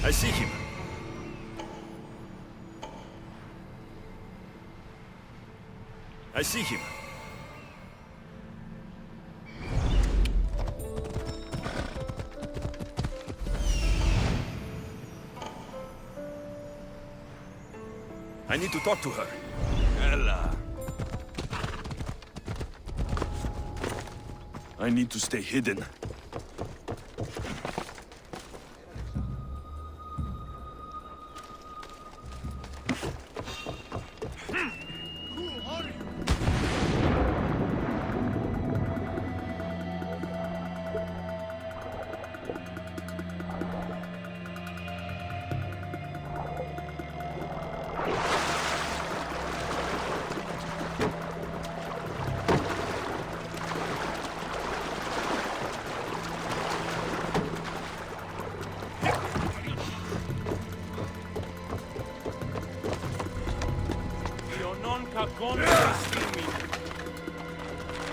I see him. I see him. I need to talk to her. Ella. I need to stay hidden.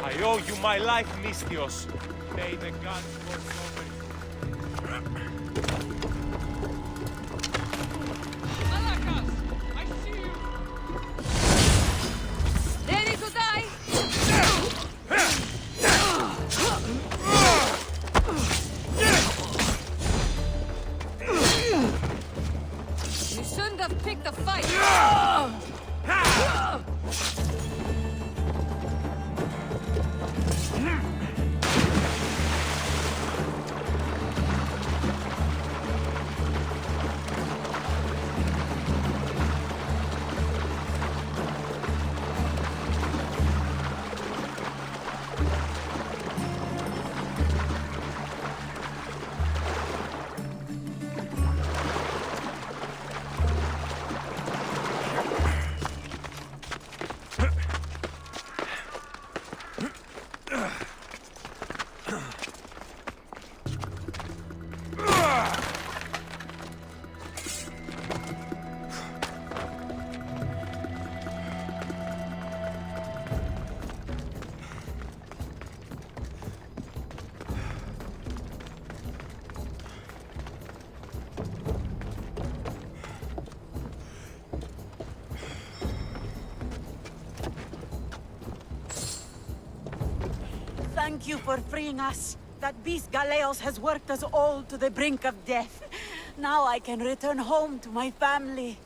I owe you my life, Misthios. May the gods watch over you. Alakas! I see you! Ready to die? You shouldn't have picked a fight! Thank you for freeing us. That beast Galeos has worked us all to the brink of death. Now I can return home to my family.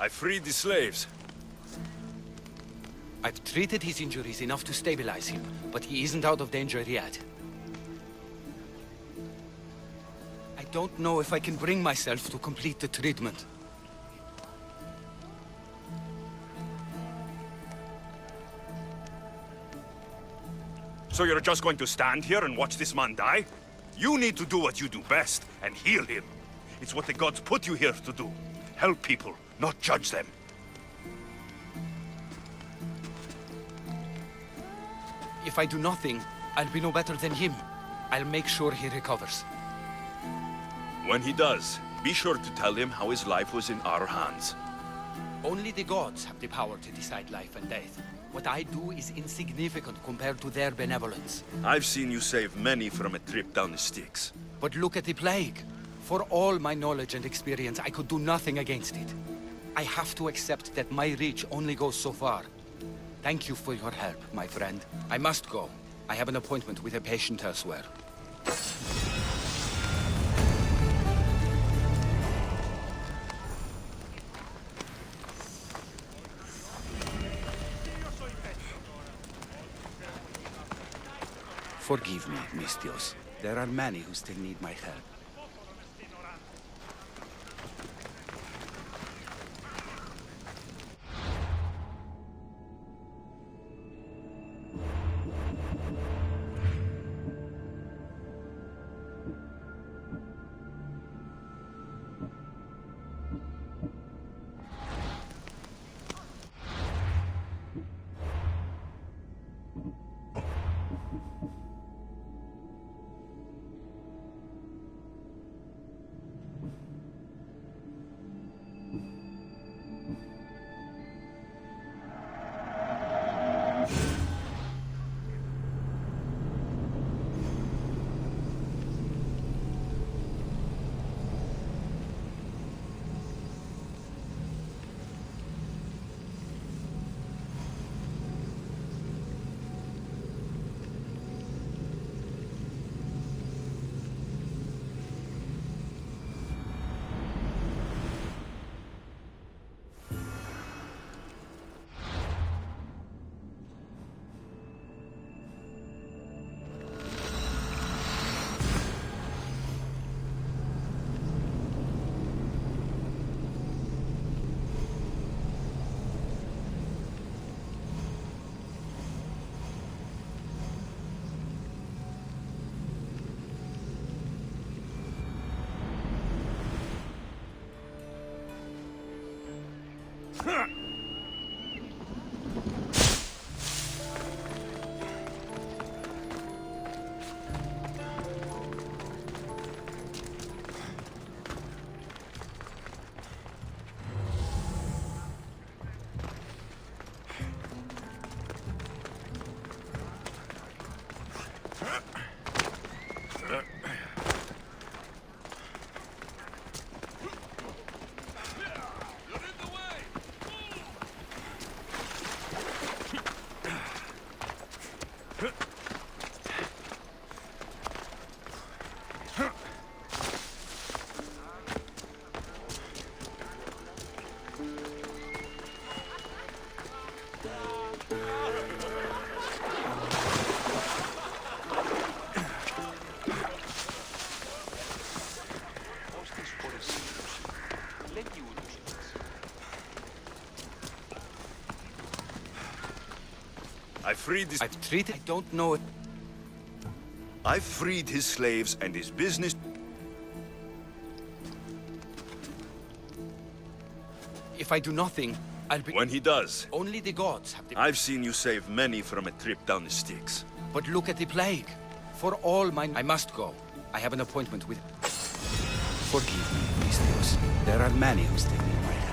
I freed the slaves. I've treated his injuries enough to stabilize him, but he isn't out of danger yet. I don't know if I can bring myself to complete the treatment. So you're just going to stand here and watch this man die? You need to do what you do best, and heal him. It's what the gods put you here to do. Help people, not judge them. If I do nothing, I'll be no better than him. I'll make sure he recovers. When he does, be sure to tell him how his life was in our hands. Only the gods have the power to decide life and death. What I do is insignificant compared to their benevolence. I've seen you save many from a trip down the Styx. But look at the plague. For all my knowledge and experience, I could do nothing against it. I have to accept that my reach only goes so far. Thank you for your help, my friend. I must go. I have an appointment with a patient elsewhere. Forgive me, Misthios. There are many who still need my help. I freed his... I've treated... I don't know it. I've freed his slaves and his business. If I do nothing, I'll be... When he does, Only the gods have the... I've seen you save many from a trip down the Styx. But look at the plague. For all my... I must go. I have an appointment with... Forgive me, Misthios. There are many who still need my help.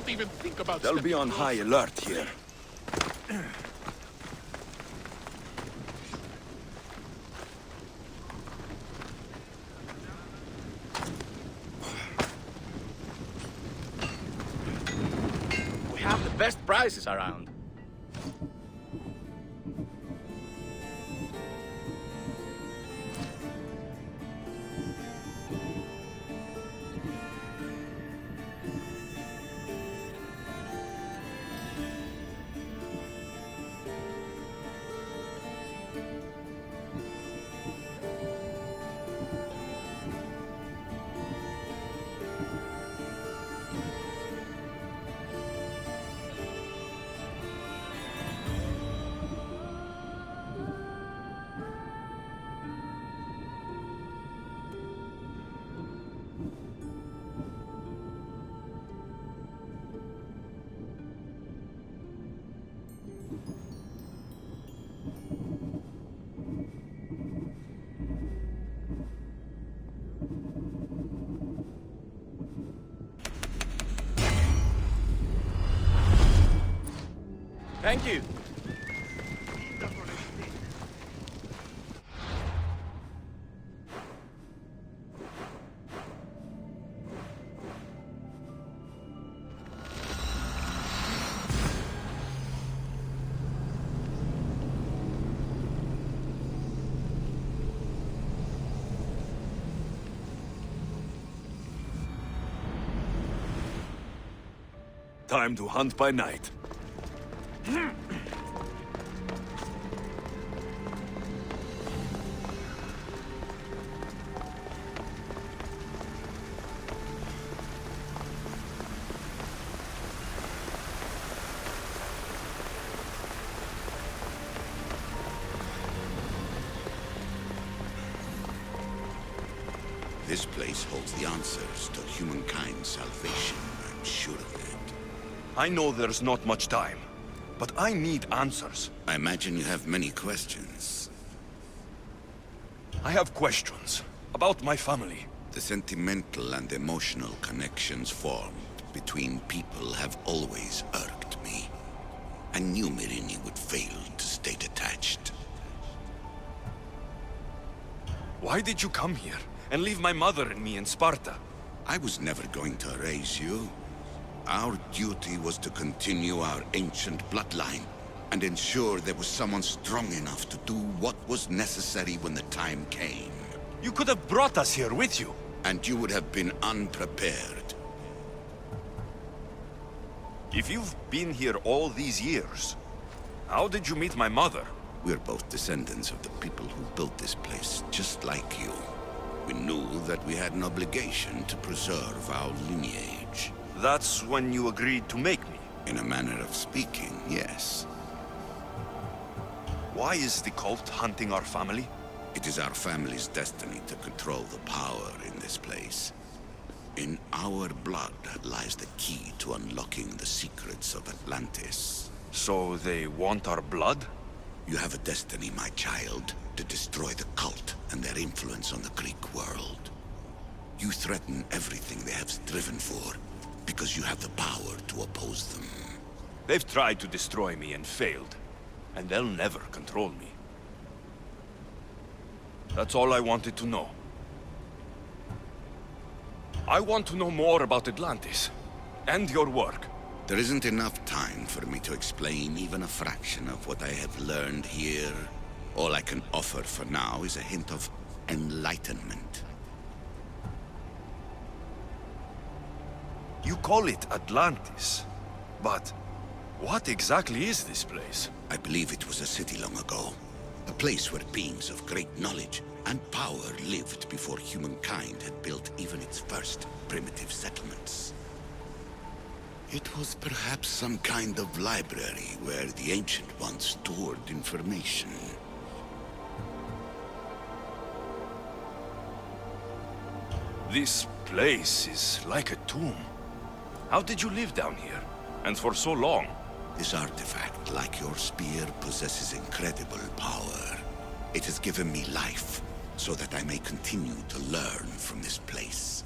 don't even think about They'll be stepping on close. high alert here. We have the best prices around. Thank you. Time to hunt by night. This place holds the answers to humankind's salvation, I'm sure of it. I know there's not much time, but I need answers. I imagine you have many questions. I have questions about my family. The sentimental and emotional connections formed between people have always irked me. I knew Myrini would fail to stay detached. Why did you come here and leave my mother and me in Sparta? I was never going to erase you. Our duty was to continue our ancient bloodline and ensure there was someone strong enough to do what was necessary when the time came. You could have brought us here with you. And you would have been unprepared. If you've been here all these years, how did you meet my mother? We're both descendants of the people who built this place, just like you. We knew that we had an obligation to preserve our lineage. That's when you agreed to make me. In a manner of speaking, yes. Why is the cult hunting our family? It is our family's destiny to control the power in this place. In our blood lies the key to unlocking the secrets of Atlantis. So they want our blood? You have a destiny, my child, to destroy the cult and their influence on the Greek world. You threaten everything they have striven for, because you have the power to oppose them. They've tried to destroy me and failed, and they'll never control me. That's all I wanted to know. I want to know more about Atlantis, and your work. There isn't enough time for me to explain even a fraction of what I have learned here. All I can offer for now is a hint of enlightenment. You call it Atlantis, but what exactly is this place? I believe it was a city long ago. A place where beings of great knowledge and power lived before humankind had built even its first primitive settlements. It was perhaps some kind of library where the Ancient Ones stored information. This place is like a tomb. How did you live down here? And for so long? This artifact, like your spear, possesses incredible power. It has given me life, so that I may continue to learn from this place.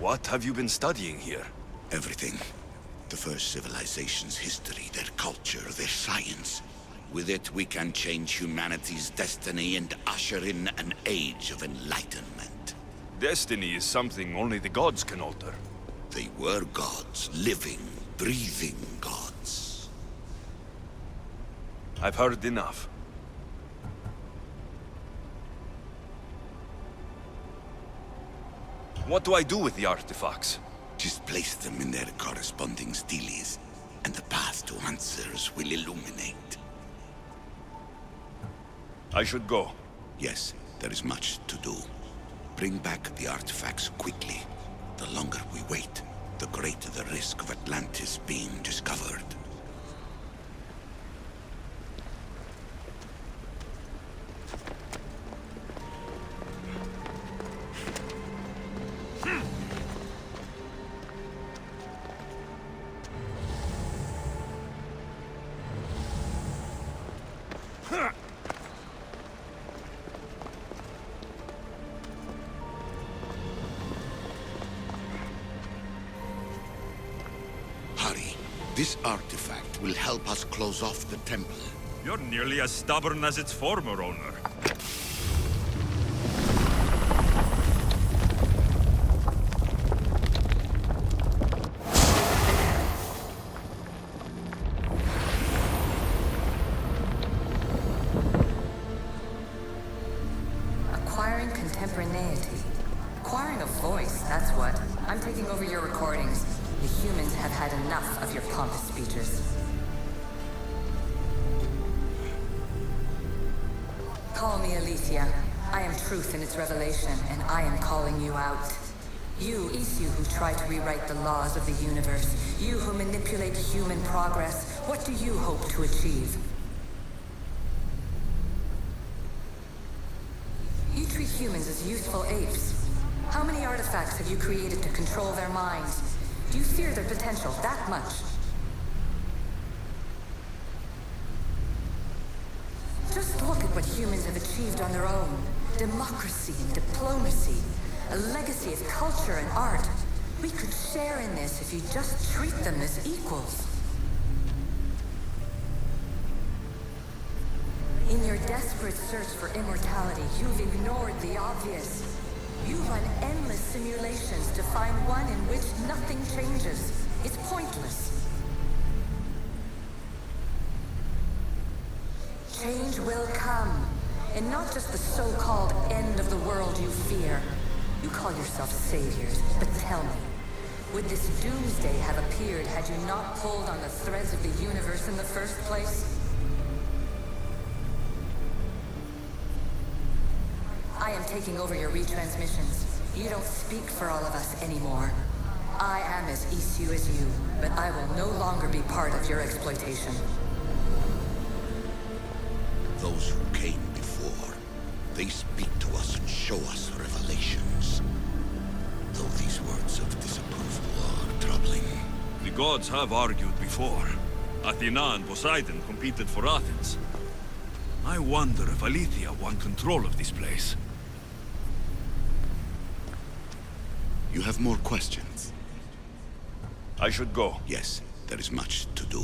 What have you been studying here? Everything. The first civilization's history, their culture, their science. With it, we can change humanity's destiny and usher in an age of enlightenment. Destiny is something only the gods can alter. They were gods, living, breathing gods. I've heard enough. What do I do with the artifacts? Just place them in their corresponding steles, and the path to answers will illuminate. I should go. Yes, there is much to do. Bring back the artifacts quickly. The longer we wait, the greater the risk of Atlantis being discovered. Hurry. This artifact will help us close off the temple. You're nearly as stubborn as its former owner. Acquiring contemporaneity. Acquiring a voice, that's what. I'm taking over your recordings. The humans have had enough of your pompous speeches. Call me Aletheia. I am truth in its revelation, and I am calling you out. You, Isu, who try to rewrite the laws of the universe. You who manipulate human progress. What do you hope to achieve? You treat humans as useful apes. How many artifacts have you created to control their minds? Do you fear their potential that much? Just look at what humans have achieved on their own. Democracy and diplomacy. A legacy of culture and art. We could share in this if you just treat them as equals. In your desperate search for immortality, you've ignored the obvious. You run endless simulations to find one in which nothing changes. It's pointless. Change will come. And not just the so-called end of the world you fear. You call yourself saviors, but tell me, would this doomsday have appeared had you not pulled on the threads of the universe in the first place? I am taking over your retransmissions. You don't speak for all of us anymore. I am as Isu as you, but I will no longer be part of your exploitation. Those who came before, they speak to us and show us revelations. Though these words of disapproval are troubling. The gods have argued before. Athena and Poseidon competed for Athens. I wonder if Aletheia won control of this place. You have more questions? I should go. Yes, there is much to do.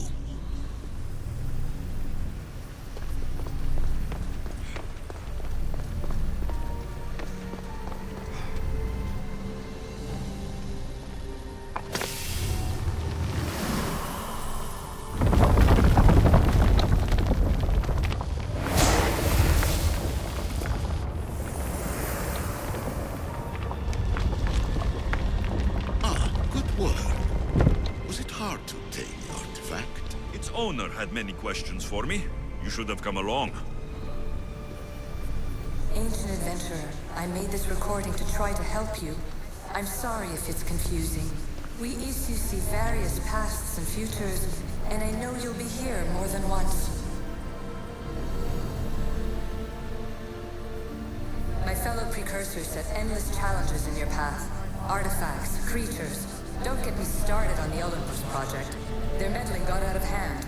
Owner had many questions for me. You should have come along. Ancient adventurer, I made this recording to try to help you. I'm sorry if it's confusing. We Isu see various pasts and futures, and I know you'll be here more than once. My fellow precursors set endless challenges in your path. Artifacts, creatures. Don't get me started on the Olympus project. Their meddling got out of hand.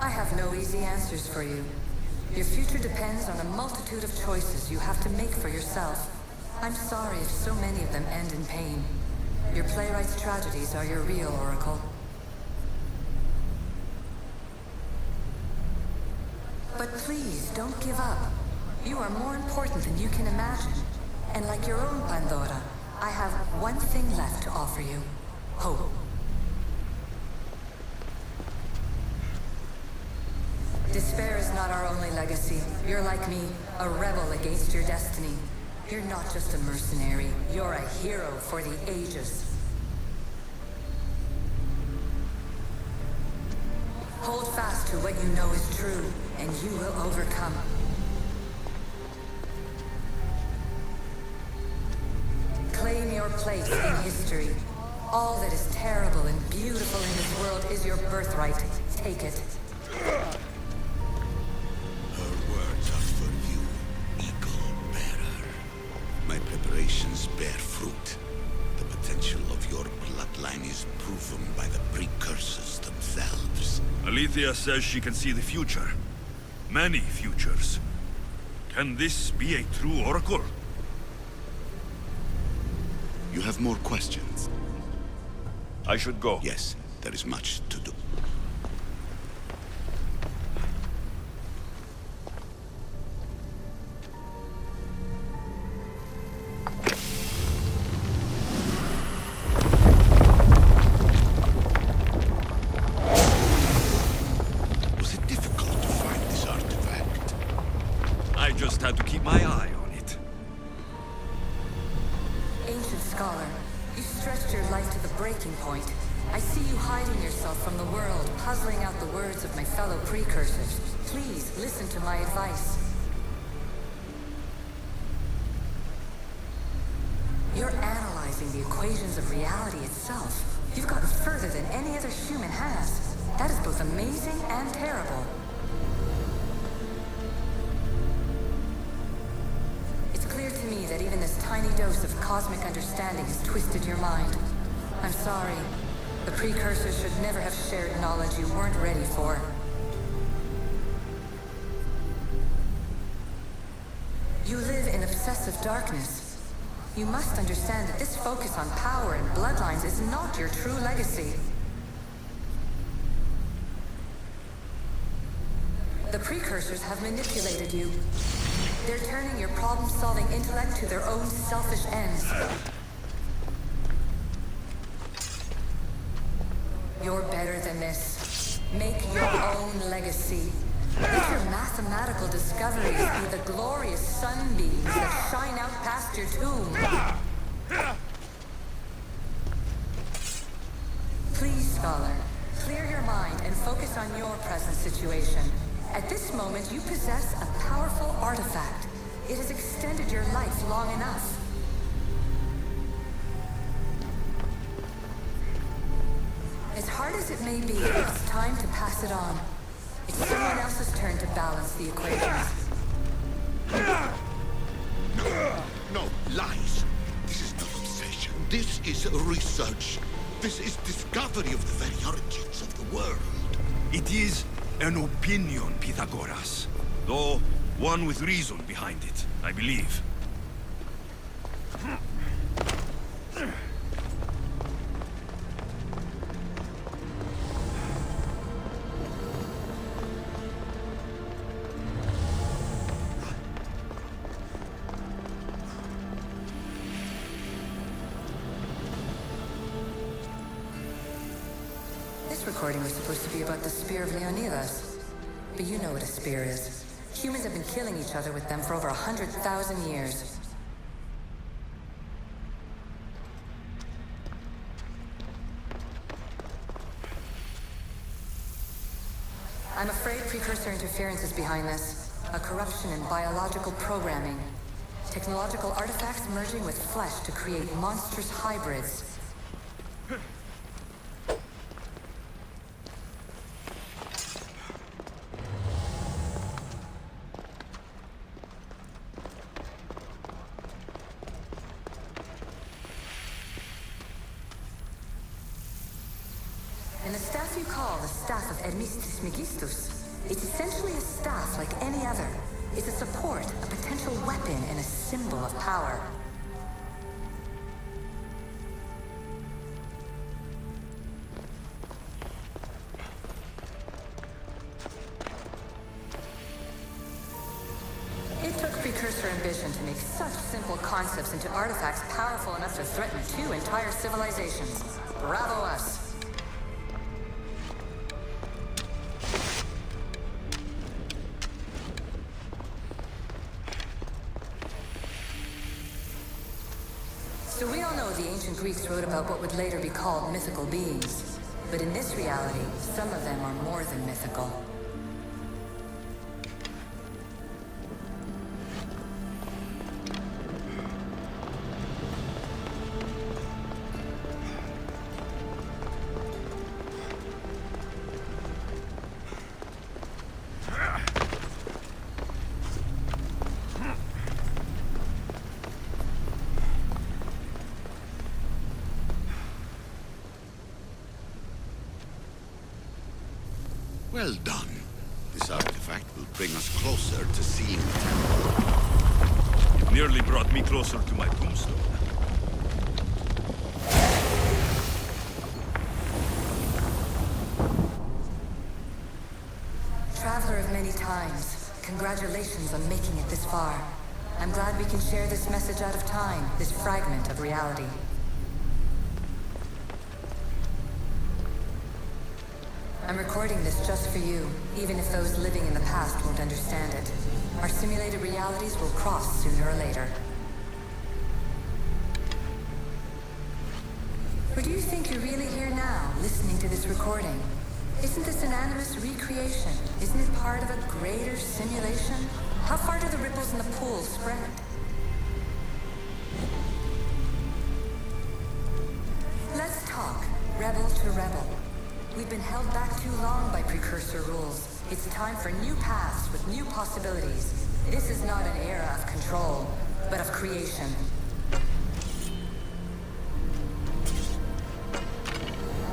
I have no easy answers for you. Your future depends on a multitude of choices you have to make for yourself. I'm sorry if so many of them end in pain. Your playwright's tragedies are your real oracle. But please, don't give up. You are more important than you can imagine. And like your own Pandora, I have one thing left to offer you. Hope. Despair is not our only legacy. You're like me, a rebel against your destiny. You're not just a mercenary, you're a hero for the ages. Hold fast to what you know is true, and you will overcome. Claim your place in history. All that is terrible and beautiful in this world is your birthright. Take it. Her words are for you, Eagle Bearer. My preparations bear fruit. The potential of your bloodline is proven by the precursors themselves. Alethea says she can see the future. Many futures. Can this be a true oracle? You have more questions? I should go. Yes, there is much to do. Was it difficult to find this artifact? I just had to keep my eye on it. Ancient scholar, you stretched your life to the breaking point. I see you hiding yourself from the world, puzzling out the words of my fellow precursors. Please, listen to my advice. You're analyzing the equations of reality itself. You've gotten further than any other human has. That is both amazing and terrible. It's clear to me that even this tiny dose of cosmic understanding has twisted your mind. I'm sorry. The precursors should never have shared knowledge you weren't ready for. You live in obsessive darkness. You must understand that this focus on power and bloodlines is not your true legacy. The precursors have manipulated you. They're turning your problem-solving intellect to their own selfish ends. You're better than this. Make your own legacy. Let your mathematical discoveries be the glorious sunbeams that shine out past your tomb. Please, scholar, clear your mind and focus on your present situation. At this moment, you possess a powerful artifact. It has extended your life long enough. As hard as it may be, it's time to pass it on. It's someone else's turn to balance the equations. No, lies. This is not obsession. This is research. This is discovery of the very origins of the world. It is an opinion, Pythagoras. Though one with reason behind it, I believe. This recording was supposed to be about the Spear of Leonidas. But you know what a spear is. Humans have been killing each other with them for over 100,000 years. I'm afraid precursor interference is behind this. A corruption in biological programming. Technological artifacts merging with flesh to create monstrous hybrids. And the staff you call the Staff of Hermistus Megistus It's essentially a staff like any other. It's a support, a potential weapon, and a symbol of power. It took Precursor ambition to make such simple concepts into artifacts powerful enough to threaten 2 entire civilizations. Bravo us! So we all know the ancient Greeks wrote about what would later be called mythical beings. But in this reality, some of them are more than mythical. Well done. This artifact will bring us closer to seeing the temple. It nearly brought me closer to my tombstone. Traveler of many times, congratulations on making it this far. I'm glad we can share this message out of time, this fragment of reality. I'm recording this just for you, even if those living in the past won't understand it. Our simulated realities will cross sooner or later. Or do you think you're really here now, listening to this recording? Isn't this an animus recreation? Isn't it part of a greater simulation? How far do the ripples in the pool spread? Let's talk, rebel to rebel. We've been held back too long by Precursor rules. It's time for new paths with new possibilities. This is not an era of control, but of creation.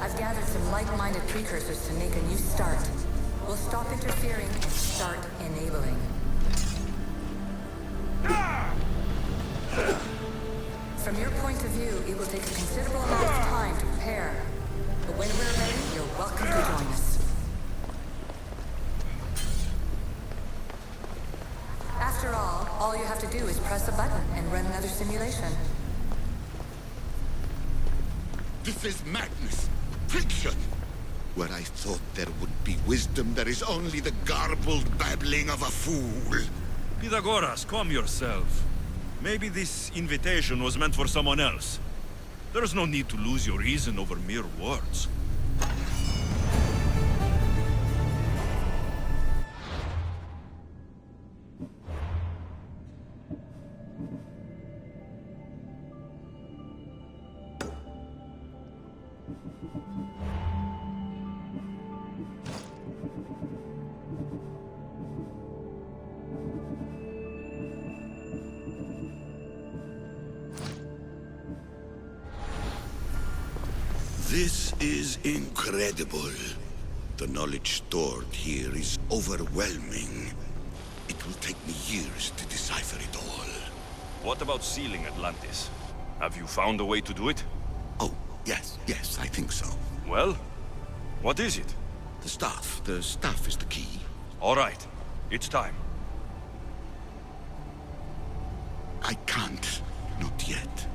I've gathered some like-minded Precursors to make a new start. We'll stop interfering and start enabling. From your point of view, it will take a considerable amount of time to prepare. But when we're ready, you're welcome to join us. After all you have to do is press a button and run another simulation. This is madness. Fiction. Where I thought there would be wisdom, there is only the garbled babbling of a fool. Pythagoras, calm yourself. Maybe this invitation was meant for someone else. There's no need to lose your reason over mere words. This is incredible. The knowledge stored here is overwhelming. It will take me years to decipher it all. What about sealing Atlantis? Have you found a way to do it? Oh, yes, I think so. Well, what is it? The staff is the key. All right, it's time. I can't, not yet.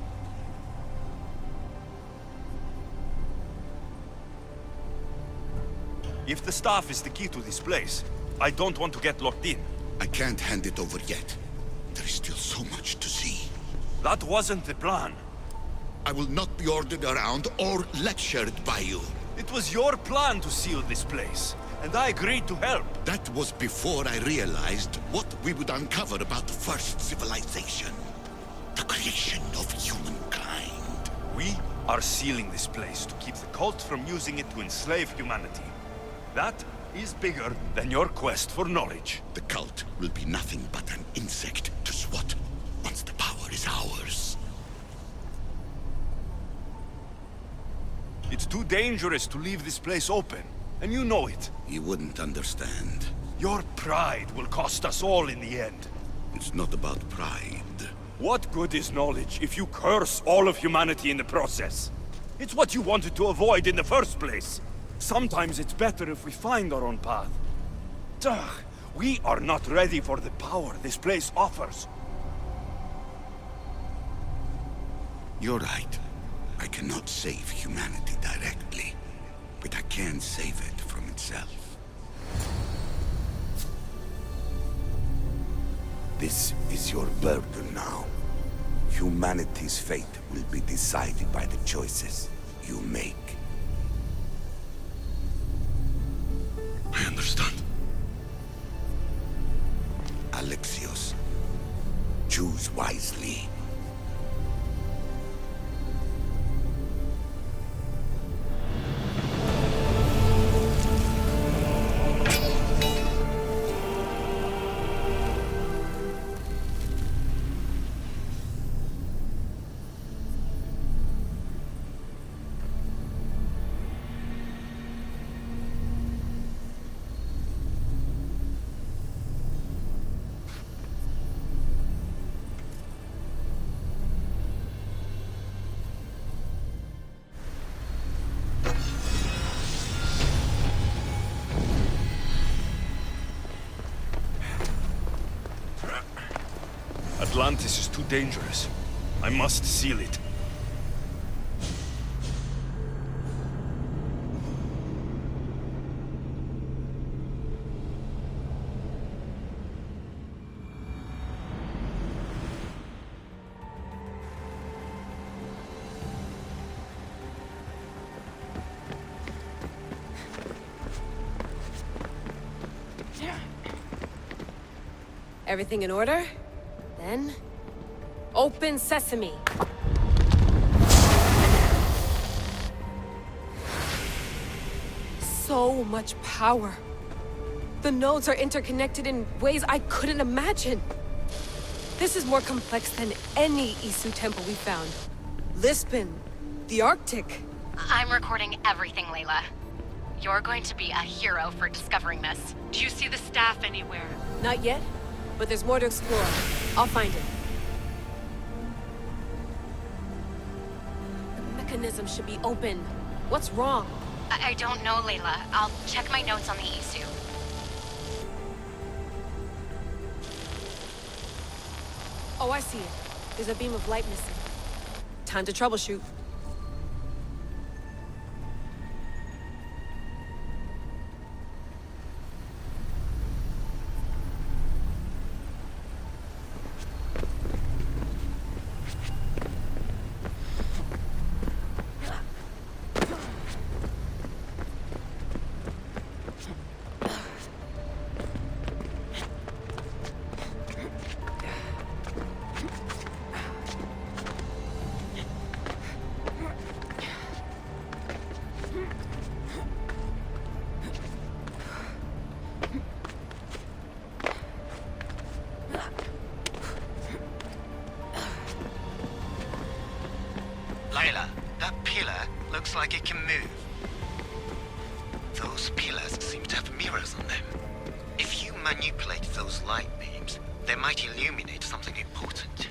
If the staff is the key to this place, I don't want to get locked in. I can't hand it over yet. There is still so much to see. That wasn't the plan. I will not be ordered around or lectured by you. It was your plan to seal this place, and I agreed to help. That was before I realized what we would uncover about the first civilization. The creation of humankind. We are sealing this place to keep the cult from using it to enslave humanity. That is bigger than your quest for knowledge. The cult will be nothing but an insect to swat once the power is ours. It's too dangerous to leave this place open, and you know it. You wouldn't understand. Your pride will cost us all in the end. It's not about pride. What good is knowledge if you curse all of humanity in the process? It's what you wanted to avoid in the first place. Sometimes it's better if we find our own path. Ugh, we are not ready for the power this place offers. You're right. I cannot save humanity directly, but I can save it from itself. This is your burden now. Humanity's fate will be decided by the choices you make. I understand. Alexios, choose wisely. Atlantis is too dangerous. I must seal it. Everything in order? Then... open sesame! So much power. The nodes are interconnected in ways I couldn't imagine. This is more complex than any Isu temple we found. Lisbon, the Arctic. I'm recording everything, Layla. You're going to be a hero for discovering this. Do you see the staff anywhere? Not yet, but there's more to explore. I'll find it. The mechanism should be open. What's wrong? I don't know, Layla. I'll check my notes on the Isu. Oh, I see it. There's a beam of light missing. Time to troubleshoot. Layla, that pillar looks like it can move. Those pillars seem to have mirrors on them. If you manipulate those light beams, they might illuminate something important.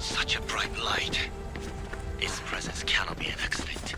Such a bright light. Its presence cannot be an accident.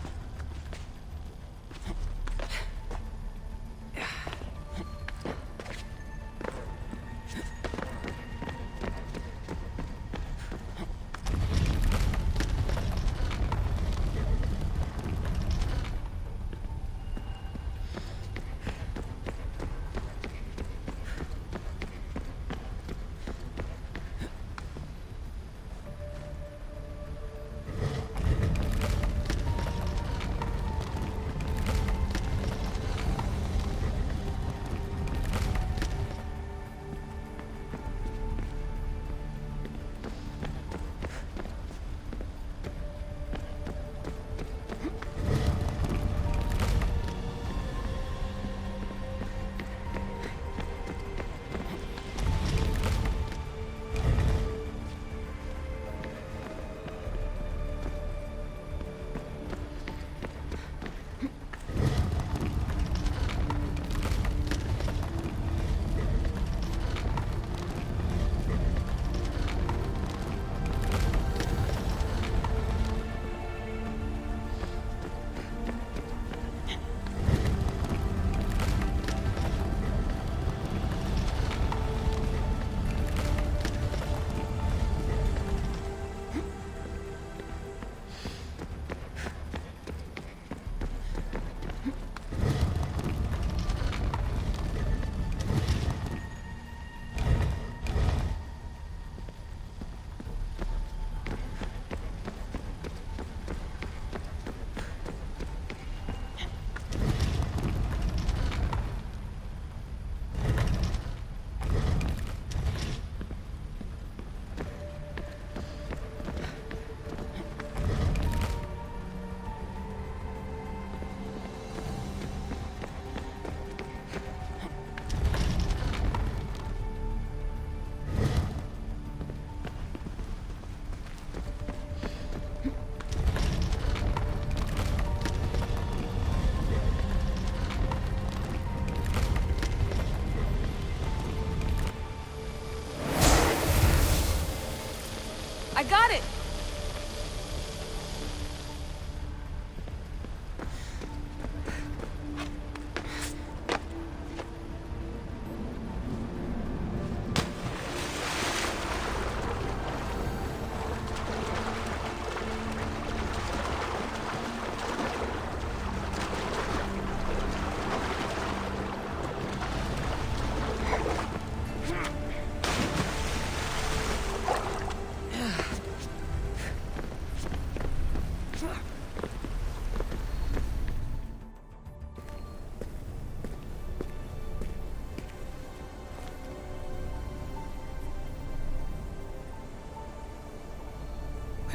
I got it!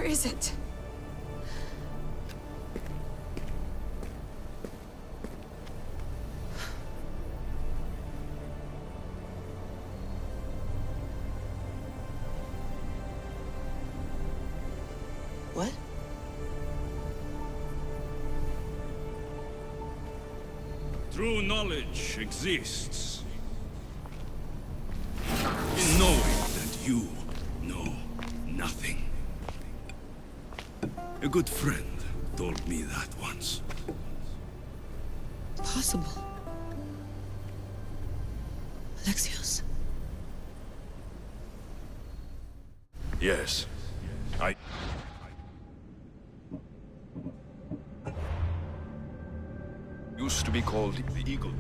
Where is it? What? True knowledge exists in knowing that you know nothing. A good friend told me that once. Possible. Alexios? Yes. I... used to be called the Eagle.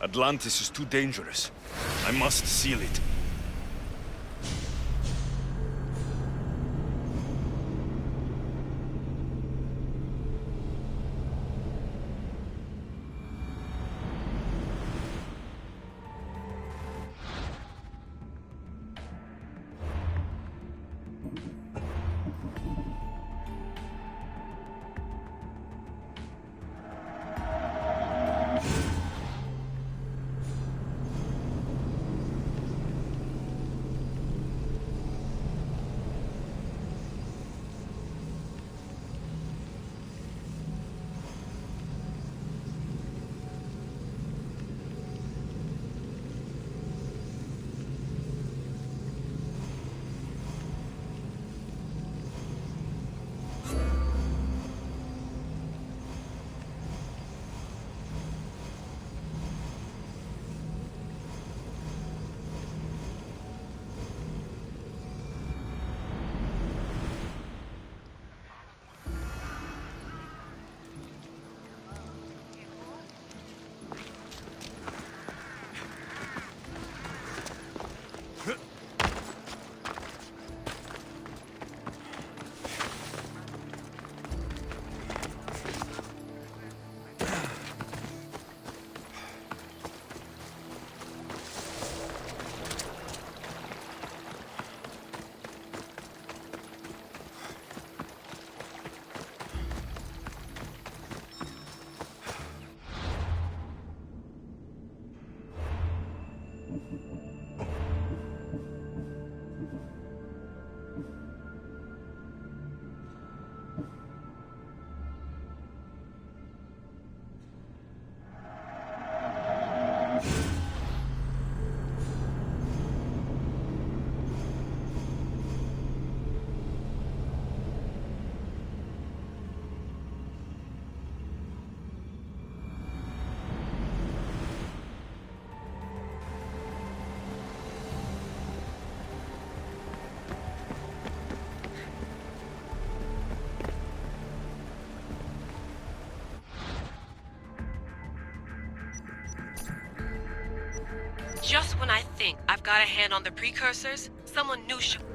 Atlantis is too dangerous. I must seal it. Just when I think I've got a hand on the precursors, someone new should...